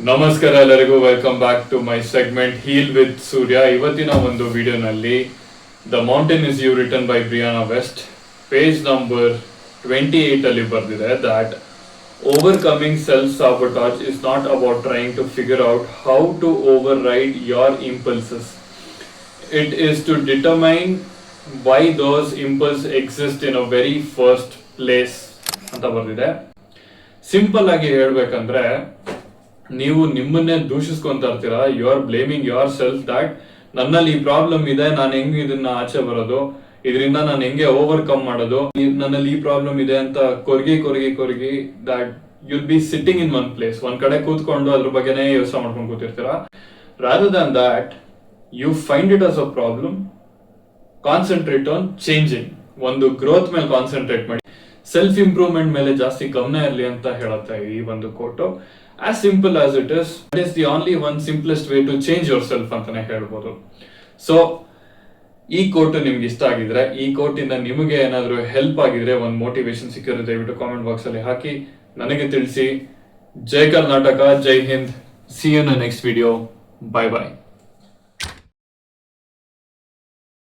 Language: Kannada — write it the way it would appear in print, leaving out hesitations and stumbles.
ನಮಸ್ಕಾರ ಎಲ್ಲರಿಗೂ, welcome back to my segment heal with Surya. ಇವತ್ತಿನ ಒಂದು ವಿಡಿಯೋನಲ್ಲಿ the mountain is you written by Brianna Wiest page number 28 ಅಲ್ಲಿ ಬರೆದಿದೆ that overcoming self sabotage is not about trying to figure out how to override your impulses. It is to determine why those impulses exist in a very first place ಅಂತ ಬರೆದಿದೆ. ಸಿಂಪಲ್ ಆಗಿ ಹೇಳ್ಬೇಕಂದ್ರೆ, ನೀವು ನಿಮ್ಮನ್ನೇ ದೂಷಿಸ್ಕೊಂತ ಇರ್ತೀರಾ. You are blaming your self that ನನ್ನಲ್ಲಿ ಈ ಪ್ರಾಬ್ಲಮ್ ಇದೆ, ನಾನು ಹೆಂಗ್ ಇದನ್ನ ಆಚೆ ಬರೋದು, ಇದರಿಂದ ನಾನು ಹೆಂಗೆ ಓವರ್ಕಮ್ ಮಾಡೋದು, ನನ್ನಲ್ಲಿ ಈ ಪ್ರಾಬ್ಲಮ್ ಇದೆ ಅಂತ ಕೊರಗಿ that you'll be sitting in one place. ಒಂದ್ ಕಡೆ ಕೂತ್ಕೊಂಡು ಅದ್ರ ಬಗ್ಗೆನೇ ಯೋಚನೆ ಮಾಡ್ಕೊಂಡು ಕೂತಿರ್ತೀರಾ. Rather than that you find it as a problem, concentrate on changing. ಒಂದು ಗ್ರೋತ್ ಮೇಲೆ ಕಾನ್ಸಂಟ್ರೇಟ್ ಮಾಡಿ, ಸೆಲ್ಫ್ ಇಂಪ್ರೂವ್ಮೆಂಟ್ ಮೇಲೆ ಜಾಸ್ತಿ ಗಮನ ಇರಲಿ ಅಂತ ಹೇಳುತ್ತೆ ಈ ಒಂದು quote. As simple as it is the only one simplest way to change yourself ಅಂತಾನೆ ಹೇಳ್ಬೋದು. ಸೊ ಈ ಕೋಟ್ ನಿಮ್ಗೆ ಇಷ್ಟ ಆಗಿದ್ರೆ, ಈ ಕೋಟಿಂದ ನಿಮಗೆ ಏನಾದರೂ ಹೆಲ್ಪ್ ಆಗಿದ್ರೆ, ಒಂದು ಮೋಟಿವೇಶನ್ ಸಿಕ್ಕಿದ್ರೆ ದಯವಿಟ್ಟು ಕಾಮೆಂಟ್ ಬಾಕ್ಸ್ ಅಲ್ಲಿ ಹಾಕಿ ನನಗೆ ತಿಳಿಸಿ. ಜೈ ಕರ್ನಾಟಕ, ಜೈ Hind. See you in the next video. Bye by.